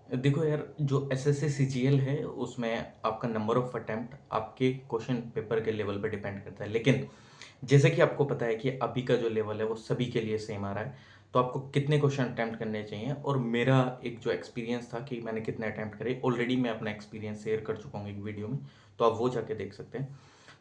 देखो यार, जो एसएससी सीजीएल है उसमें आपका नंबर ऑफ अटेम्प्ट आपके क्वेश्चन पेपर के लेवल पे डिपेंड करता है। लेकिन जैसे कि आपको पता है कि अभी का जो लेवल है वो सभी के लिए सेम आ रहा है, तो आपको कितने क्वेश्चन अटेम्प्ट करने चाहिए और मेरा एक जो एक्सपीरियंस था कि मैंने कितने अटेम्प्ट करे, ऑलरेडी मैं अपना एक्सपीरियंस शेयर कर चुका हूँ एक वीडियो में, तो आप वो जाके देख सकते हैं।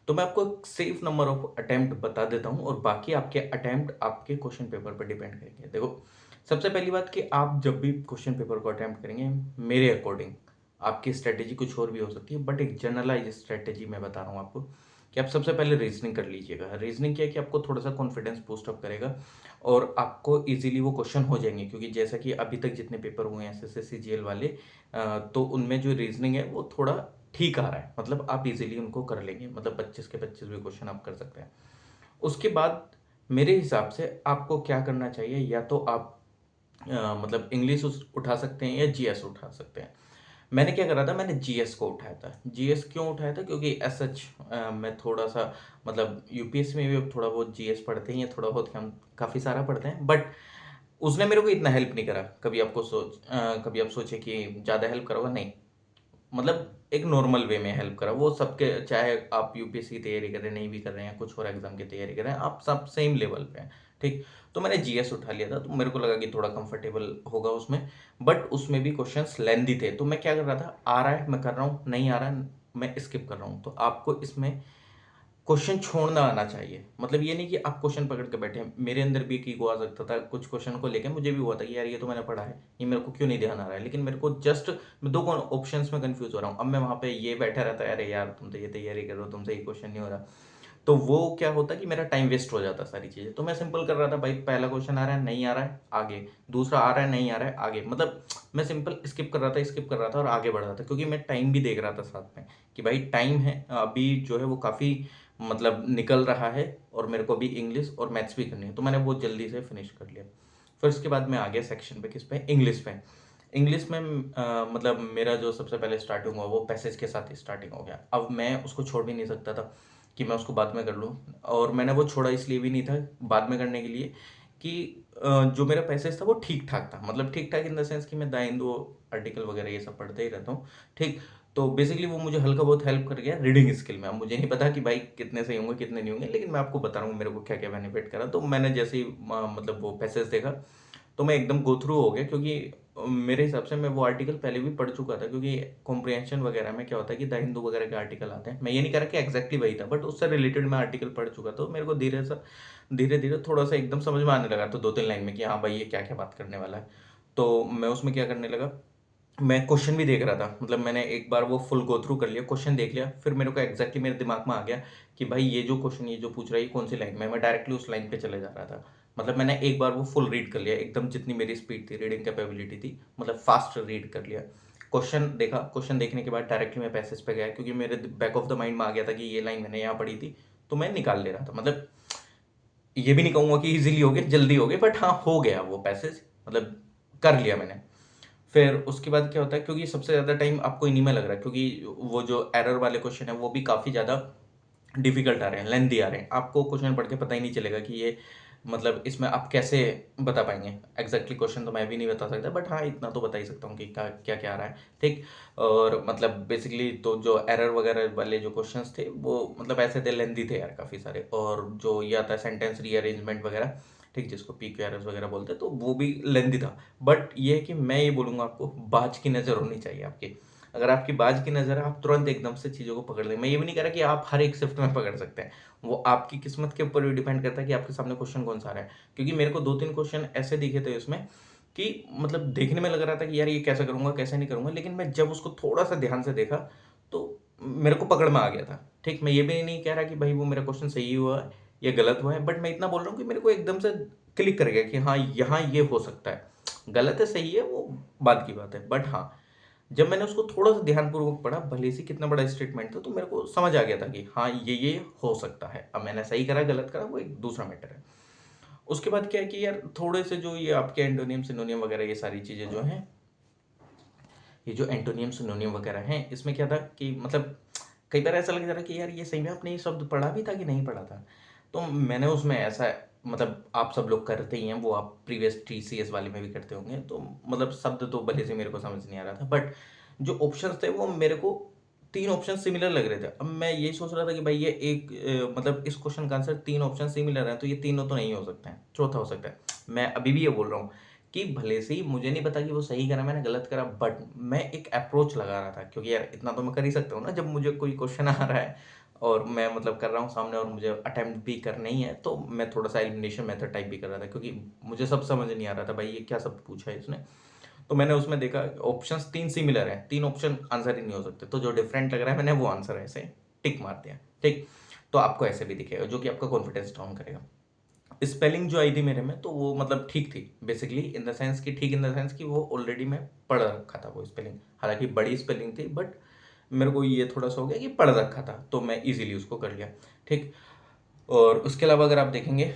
तो मैं आपको एक सेफ नंबर ऑफ अटेम्प्ट बता देता हूँ और बाकी आपके अटेम्प्ट आपके क्वेश्चन पेपर पर डिपेंड करेंगे। देखो, सबसे पहली बात कि आप जब भी क्वेश्चन पेपर को अटेम्प्ट करेंगे, मेरे अकॉर्डिंग आपकी स्ट्रेटेजी कुछ और भी हो सकती है, बट एक जनरलाइज स्ट्रेटेजी मैं बता रहा हूँ आपको कि आप सबसे पहले रीजनिंग कर लीजिएगा। रीजनिंग क्या है कि आपको थोड़ा सा कॉन्फिडेंस बूस्ट अप करेगा और आपको इजीली वो क्वेश्चन हो जाएंगे, क्योंकि जैसा कि अभी तक जितने पेपर हुए हैं एसएससी जीएल वाले, तो उनमें जो रीजनिंग है वो थोड़ा ठीक आ रहा है, मतलब आप इजीली उनको कर लेंगे, मतलब 25 के 25 भी क्वेश्चन आप कर सकते हैं। उसके बाद मेरे हिसाब से आपको क्या करना चाहिए, या तो आप मतलब इंग्लिश उठा सकते हैं या जीएस उठा सकते हैं। मैंने क्या करा था, मैंने जीएस को उठाया था। जीएस क्यों उठाया था, क्योंकि एस सच मैं थोड़ा सा, मतलब यूपीएससी में भी अब थोड़ा बहुत जीएस पढ़ते हैं, या थोड़ा बहुत हम काफ़ी सारा पढ़ते हैं, बट उसने मेरे को इतना हेल्प नहीं करा। कभी आप सोचे कि ज़्यादा हेल्प करोगा, नहीं, मतलब एक नॉर्मल वे में हेल्प करा वो सबके, चाहे आप यूपीएससी की तैयारी कर रहे हैं, नहीं भी कर रहे हैं, कुछ और एग्जाम की तैयारी कर रहे हैं, आप सब सेम लेवल पे हैं। ठीक, तो मैंने जीएस उठा लिया था, तो मेरे को लगा कि थोड़ा कंफर्टेबल होगा उसमें, बट उसमें भी क्वेश्चंस लेंदी थे। तो मैं क्या कर रहा था, आ रहा है मैं कर रहा हूँ, नहीं आ रहा है मैं स्किप कर रहा हूँ। तो आपको इसमें क्वेश्चन छोड़ना आना चाहिए, मतलब ये नहीं कि आप क्वेश्चन पकड़ के बैठे हैं। मेरे अंदर भी एक ईगो आ सकता था, कुछ क्वेश्चन को लेके मुझे भी हुआ था कि यार ये तो मैंने पढ़ा है, ये मेरे को क्यों नहीं ध्यान आ रहा है, लेकिन मेरे को जस्ट मैं दो ऑप्शंस में कंफ्यूज हो रहा हूँ। अब मैं वहां पे ये बैठा रहता है, अरे यार तुम तो ये तैयारी कर रहे हो, तुमसे ये क्वेश्चन नहीं हो रहा, तो वो क्या होता कि मेरा टाइम वेस्ट हो जाता सारी चीजें। तो मैं सिंपल कर रहा था, भाई पहला क्वेश्चन आ रहा है नहीं आ रहा है आगे, दूसरा आ रहा है नहीं आ रहा है आगे, मतलब मैं सिंपल स्किप कर रहा था और आगे बढ़ रहा था, क्योंकि मैं टाइम भी देख रहा था साथ में कि भाई टाइम है अभी जो है वो काफ़ी मतलब निकल रहा है, और मेरे को अभी इंग्लिश और मैथ्स भी करनी है, तो मैंने वो जल्दी से फिनिश कर लिया। फिर उसके बाद मैं आ गया सेक्शन पे, किस पे, इंग्लिश पे। इंग्लिश में मतलब मेरा जो सबसे पहले स्टार्टिंग हुआ वो पैसेज के साथ ही स्टार्टिंग हो गया। अब मैं उसको छोड़ भी नहीं सकता था कि मैं उसको बाद में कर लूँ, और मैंने वो छोड़ा इसलिए भी नहीं था बाद में करने के लिए कि जो मेरा पैसेज था वो ठीक ठाक था, मतलब ठीक ठाक इन द सेंस कि मैं द हिंदू आर्टिकल वगैरह ये सब पढ़ते ही रहता हूँ। ठीक, तो बेसिकली वो मुझे हल्का बहुत हेल्प कर गया रीडिंग स्किल में। अब मुझे नहीं पता कि भाई कितने सही होंगे कितने नहीं होंगे, लेकिन मैं आपको बता रहा हूँ मेरे को क्या क्या बेनिफिट करा। तो मैंने जैसे ही मतलब वो पैसेज देखा, तो मैं एकदम गो थ्रू हो गया, क्योंकि मेरे हिसाब से मैं वो आर्टिकल पहले भी पढ़ चुका था, क्योंकि कॉम्प्रिहेंशन वगैरह में क्या होता है कि द हिंदू वगैरह के आर्टिकल आते हैं। मैं ये नहीं कह रहा कि एग्जैक्टली वही था, बट उससे रिलेटेड मैं आर्टिकल पढ़ चुका, तो मेरे को धीरे धीरे थोड़ा सा एकदम समझ में आने लगा, तो दो तीन लाइन में कि हाँ भाई ये क्या क्या बात करने वाला है। तो मैं उसमें क्या करने लगा, मैं क्वेश्चन भी देख रहा था, मतलब मैंने एक बार वो फुल गो थ्रू कर लिया, क्वेश्चन देख लिया, फिर मेरे को एग्जैक्टली मेरे दिमाग में आ गया कि भाई ये जो क्वेश्चन ये जो पूछ रहा है ये कौन सी लाइन में, मैं डायरेक्टली उस लाइन पे चले जा रहा था। मतलब मैंने एक बार वो फुल रीड कर लिया एकदम, जितनी मेरी स्पीड थी, रीडिंग कैपेबिलिटी थी, मतलब फास्ट रीड कर लिया। क्वेश्चन देखा, क्वेश्चन देखने के बाद डायरेक्टली मैं पैसेज पे गया, क्योंकि मेरे बैक ऑफ द माइंड में आ गया था कि ये लाइन मैंने यहाँ पढ़ी थी, तो मैं निकाल ले रहा था। मतलब ये भी नहीं कहूंगा कि इजीली हो गया जल्दी हो गया, बट हाँ हो गया वो पैसेज, मतलब कर लिया मैंने। फिर उसके बाद क्या होता है, क्योंकि सबसे ज़्यादा टाइम आपको इन्हीं में लग रहा है, क्योंकि वो जो एरर वाले क्वेश्चन है वो भी काफ़ी ज़्यादा डिफिकल्ट आ रहे हैं, लेंदी आ रहे हैं, आपको क्वेश्चन पढ़ के पता ही नहीं चलेगा कि ये, मतलब इसमें आप कैसे बता पाएंगे एग्जैक्टली। क्वेश्चन तो मैं भी नहीं बता सकता, बट हाँ इतना तो बता ही सकता हूँ कि क्या क्या क्या आ रहा है। ठीक, और मतलब बेसिकली तो जो एरर वगैरह वाले जो क्वेश्चंस थे वो मतलब ऐसे थे, लेंदी थे यार काफ़ी सारे, और जो ये आता है सेंटेंस रीअरेंजमेंट वगैरह, ठीक, जिसको PQRS वगैरह बोलते हैं, तो वो भी लेंदी था। बट ये है कि मैं ये बोलूँगा आपको, बाज की नज़र होनी चाहिए आपकी। अगर आपकी बाज की नज़र है, आप तुरंत एकदम से चीज़ों को पकड़ लें। मैं ये भी नहीं कह रहा कि आप हर एक शिफ्ट में पकड़ सकते हैं, वो आपकी किस्मत के ऊपर भी डिपेंड करता है कि आपके सामने क्वेश्चन कौन सा आ रहा है। क्योंकि मेरे को दो तीन क्वेश्चन ऐसे दिखे थे उसमें कि मतलब देखने में लग रहा था कि यार ये कैसे करूँगा कैसे नहीं करूँगा, लेकिन मैं जब उसको थोड़ा सा ध्यान से देखा तो मेरे को पकड़ में आ गया था। ठीक, मैं ये भी नहीं कह रहा कि भाई वो मेरा क्वेश्चन सही हुआ है या गलत हुआ है, बट मैं इतना बोल रहा हूँ कि मेरे को एकदम से क्लिक कर गया कि हाँ यहाँ ये हो सकता है। गलत है सही है वो बात की बात है, बट हाँ जब मैंने उसको थोड़ा सा ध्यानपूर्वक पढ़ा, भले से कितना बड़ा स्टेटमेंट था, तो मेरे को समझ आ गया था कि हाँ ये हो सकता है। अब मैंने सही करा गलत करा वो एक दूसरा मैटर है। उसके बाद क्या है कि यार थोड़े से जो ये आपके एंटोनियम सिनोनियम वगैरह ये सारी चीज़ें जो हैं, ये जो एंटोनियम सिनोनियम वगैरह हैं, इसमें क्या था कि मतलब कई बार ऐसा लग जा रहा है कि यार ये सही में आपने ये शब्द पढ़ा भी था कि नहीं पढ़ा था। तो मैंने उसमें ऐसा मतलब आप सब लोग करते ही हैं, वो आप प्रीवियस टीसीएस वाले में भी करते होंगे, तो मतलब शब्द तो भले से मेरे को समझ नहीं आ रहा था, बट जो ऑप्शंस थे वो मेरे को तीन ऑप्शन सिमिलर लग रहे थे। अब मैं ये सोच रहा था कि भाई ये एक मतलब इस क्वेश्चन का आंसर तीन ऑप्शन सिमिलर है, तो ये तीनों तो नहीं हो सकते हैं, चौथा हो सकता है। मैं अभी भी ये बोल रहा हूँ कि भले से ही मुझे नहीं पता कि वो सही करा मैंने गलत करा, बट मैं एक अप्रोच लगा रहा था, क्योंकि यार इतना तो मैं कर ही सकता हूँ ना, जब मुझे कोई क्वेश्चन आ रहा है और मैं मतलब कर रहा हूँ सामने और मुझे अटेम्प्ट भी करना ही है, तो मैं थोड़ा सा एलिमिनेशन मेथड टाइप भी कर रहा था, क्योंकि मुझे सब समझ नहीं आ रहा था भाई ये क्या सब पूछा है इसने। तो मैंने उसमें देखा ऑप्शंस तीन सिमिलर हैं, तीन ऑप्शन आंसर ही नहीं हो सकते, तो जो डिफरेंट लग रहा है मैंने वो आंसर ऐसे टिक मार दिया। ठीक, तो आपको ऐसे भी दिखेगा जो कि आपका कॉन्फिडेंस डाउन करेगा। स्पेलिंग जो आई थी मेरे में तो वो मतलब ठीक थी, बेसिकली इन द सेंस कि ठीक इन द सेंस कि वो ऑलरेडी मैं पढ़ रखा था वो स्पेलिंग, हालांकि बड़ी स्पेलिंग थी, बट मेरे को ये थोड़ा सा हो गया कि पढ़ रखा था तो मैं इजीली उसको कर लिया। ठीक, और उसके अलावा अगर आप देखेंगे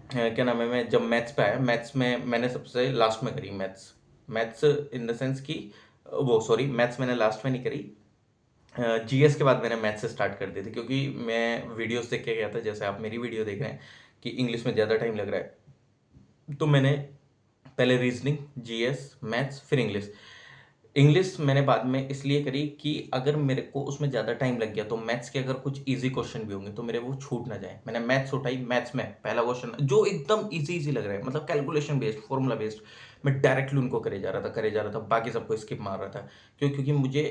क्या नाम है, मैं जब मैथ्स पे आया, मैथ्स में मैंने सबसे लास्ट में करी maths. Maths in the sense कि वो सॉरी, मैथ्स मैंने लास्ट में नहीं करी, जीएस के बाद मैंने मैथ्स से स्टार्ट कर दी थी, क्योंकि मैं वीडियोस देख के गया था, जैसे आप मेरी वीडियो देख रहे हैं कि इंग्लिश में ज़्यादा टाइम लग रहा है, तो मैंने पहले रीजनिंग, जीएस, मैथ्स, फिर इंग्लिश। इंग्लिश मैंने बाद में इसलिए करी कि अगर मेरे को उसमें ज़्यादा टाइम लग गया तो मैथ्स के अगर कुछ इजी क्वेश्चन भी होंगे तो मेरे वो छूट ना जाए। मैंने मैथ्स उठाई, मैथ्स में पहला क्वेश्चन जो एकदम इजी इजी लग रहा है, मतलब कैलकुलेशन बेस्ड, फॉर्मूला बेस्ड, मैं डायरेक्टली उनको करे जा रहा था, बाकी सबको स्किप मार रहा था। क्योंकि मुझे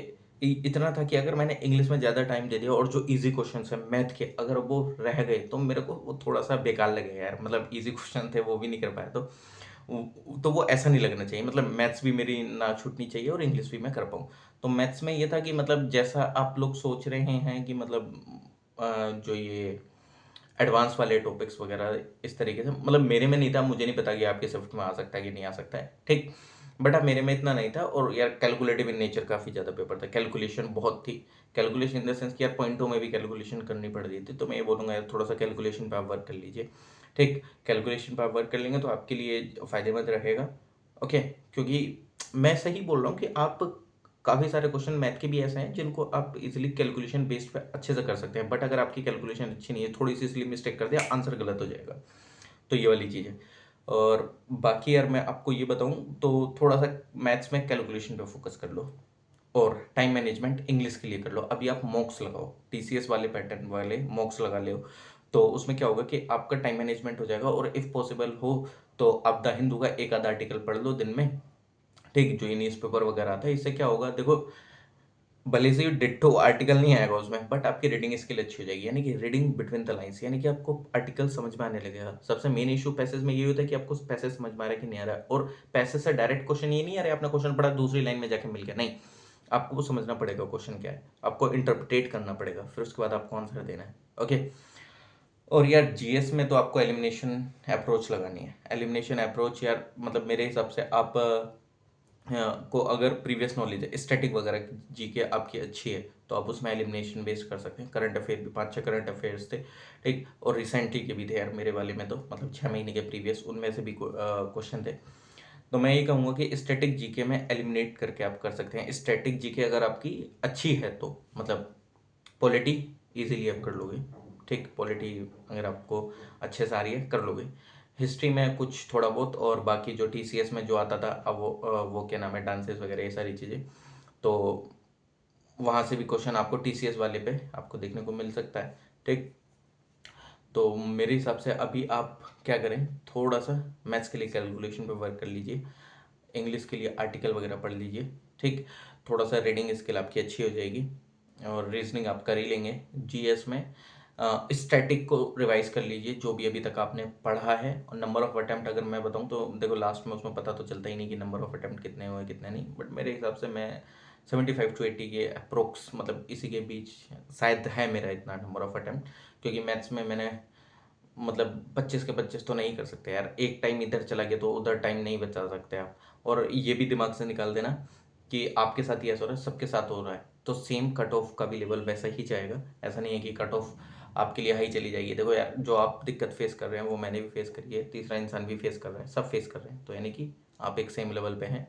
इतना था कि अगर मैंने इंग्लिश में ज़्यादा टाइम दे दिया और जो इजी क्वेश्चन है मैथ के अगर वो रह गए तो मेरे को वो थोड़ा सा बेकार लगेगा यार, मतलब इजी क्वेश्चन थे वो भी नहीं कर पाया, तो वो ऐसा नहीं लगना चाहिए, मतलब मैथ्स भी मेरी ना छूटनी चाहिए और इंग्लिश भी मैं कर पाऊँ। तो मैथ्स में ये था कि मतलब जैसा आप लोग सोच रहे हैं कि मतलब जो ये एडवांस वाले टॉपिक्स वगैरह इस तरीके से, मतलब मेरे में नहीं था, मुझे नहीं पता कि आपके स्विफ्ट में आ सकता है कि नहीं आ सकता है, ठीक, बट अब मेरे में इतना नहीं था। और यार कैलकुलेटिव इन नेचर काफ़ी ज़्यादा पेपर था, कैलकुलेशन बहुत थी, कैलकुलेशन इन द सेंस कि यार पॉइंटों में भी कैलकुलेशन करनी पड़ रही थी, तो मैं ये बोलूँगा यार थोड़ा सा कैलकुलेशन पे आप वर्क कर लीजिए। ठीक, कैलकुलेशन पे आप वर्क कर लेंगे तो आपके लिए फ़ायदेमंद रहेगा। ओके, क्योंकि मैं सही बोल रहा हूँ कि आप काफ़ी सारे क्वेश्चन मैथ के भी ऐसे हैं जिनको आप इजीली कैलकुलेशन बेस्ड पे अच्छे से कर सकते हैं, बट अगर आपकी कैलकुलेशन अच्छी नहीं है, थोड़ी सी इसलिए मिस्टेक कर दिया, आंसर गलत हो जाएगा। तो ये वाली चीज़ है। और बाकी यार मैं आपको ये बताऊँ तो थोड़ा सा मैथ्स में कैलकुलेशन पे फोकस कर लो और टाइम मैनेजमेंट इंग्लिश के लिए कर लो। अभी आप मॉक्स लगाओ, टीसीएस वाले पैटर्न वाले मॉक्स लगा लो, तो उसमें क्या होगा कि आपका टाइम मैनेजमेंट हो जाएगा, और इफ़ पॉसिबल हो तो आप द हिंदू का एक आधा आर्टिकल पढ़ लो दिन में। ठीक, जो ये न्यूज़ पेपर वगैरह आता है, इससे क्या होगा देखो, भले से ये डिट्टो आर्टिकल नहीं आएगा उसमें, बट आपकी रीडिंग स्किल अच्छी हो जाएगी, यानी कि रीडिंग बिटवीन द लाइंस, यानी कि आपको आर्टिकल समझ में आने लगेगा। सबसे मेन इशू पैसेज में ये होता है कि आपको पैसेज समझ में आ रहा है कि नहीं आ रहा है, और पैसेज से डायरेक्ट क्वेश्चन ये नहीं आ रहा है आपने क्वेश्चन पढ़ा दूसरी लाइन में जाके मिल गया, नहीं, आपको वो समझना पड़ेगा क्वेश्चन क्या है, आपको इंटरप्रिटेट करना पड़ेगा, फिर उसके बाद आपको आंसर देना है। ओके, और यार जीएस में तो आपको एलिमिनेशन अप्रोच लगानी है। एलिमिनेशन अप्रोच यार मतलब मेरे हिसाब से आप को अगर प्रीवियस नॉलेज है स्टैटिक वगैरह जी के आपकी अच्छी है तो आप उसमें एलिमिनेशन बेस्ड कर सकते हैं। करंट अफेयर भी 5-6 करंट अफेयर्स थे, ठीक, और रिसेंटली के भी थे यार मेरे वाले में, तो मतलब 6 महीने के प्रीवियस उनमें से भी क्वेश्चन थे। तो मैं ये कहूँगा कि स्टैटिक जीके में एलिमिनेट करके आप कर सकते हैं। स्टैटिक जीके अगर आपकी अच्छी है तो मतलब पॉलिटी इजीली आप कर लोगे, ठीक, पॉलिटी अगर आपको अच्छे से आ रही है कर लोगे। हिस्ट्री में कुछ थोड़ा बहुत, और बाकी जो टीसीएस में जो आता था अब वो क्या नाम है, डांसेस वगैरह ये सारी चीज़ें, तो वहाँ से भी क्वेश्चन आपको टीसीएस वाले पे आपको देखने को मिल सकता है। ठीक, तो मेरे हिसाब से अभी आप क्या करें, थोड़ा सा मैथ्स के लिए कैलकुलेशन पे वर्क कर लीजिए, इंग्लिश के लिए आर्टिकल वगैरह पढ़ लीजिए, ठीक, थोड़ा सा रीडिंग स्किल आपकी अच्छी हो जाएगी, और रीजनिंग आप कर ही लेंगे। जीएस में स्टैटिक को रिवाइज कर लीजिए जो भी अभी तक आपने पढ़ा है, और नंबर ऑफ अटैम्प्ट अगर मैं बताऊं तो देखो लास्ट में उसमें पता तो चलता ही नहीं कि नंबर ऑफ अटैम्प्ट कितने हुए कितने नहीं, बट मेरे हिसाब से मैं 75 to 80 के अप्रोक्स, मतलब इसी के बीच शायद है मेरा इतना नंबर ऑफ अटैम्प्ट, क्योंकि मैथ्स में मैंने मतलब 25 के 25 तो नहीं कर सकते यार, एक टाइम इधर चला गया तो उधर टाइम नहीं बचा सकते आप। और ये भी दिमाग से निकाल देना कि आपके साथ ही ऐसा हो रहा है, सबके साथ हो रहा है, तो सेम कट ऑफ का भी लेवल वैसा ही जाएगा। ऐसा नहीं है कि कट ऑफ आपके लिए हाई चली जाएगी। देखो यार जो आप दिक्कत फेस कर रहे हैं वो मैंने भी फेस करी है, तीसरा इंसान भी फेस कर रहा है, सब फेस कर रहे हैं, तो यानी कि आप एक सेम लेवल पे हैं।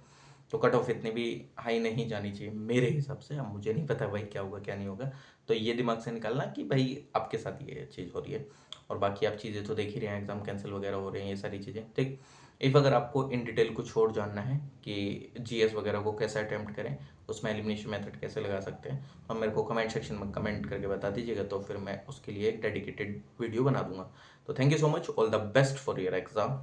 तो कट ऑफ इतनी भी हाई नहीं जानी चाहिए मेरे हिसाब से। अब मुझे नहीं पता भाई क्या होगा क्या नहीं होगा, तो ये दिमाग से निकालना कि भाई आपके साथ ये चीज़ हो रही है। और बाकी आप चीज़ें तो देख ही रहे हैं, एग्ज़ाम कैंसिल वगैरह हो रहे हैं, ये सारी चीज़ें ठीक। इफ़ अगर आपको इन डिटेल कुछ और जानना है कि जीएस वगैरह को कैसे अटेम्प्ट करें, उसमें एलिमिनेशन मेथड कैसे लगा सकते हैं, तो मेरे को कमेंट सेक्शन में कमेंट करके बता दीजिएगा, तो फिर मैं उसके लिए एक डेडिकेटेड वीडियो बना दूंगा। तो thank you so much, all the best for your exam.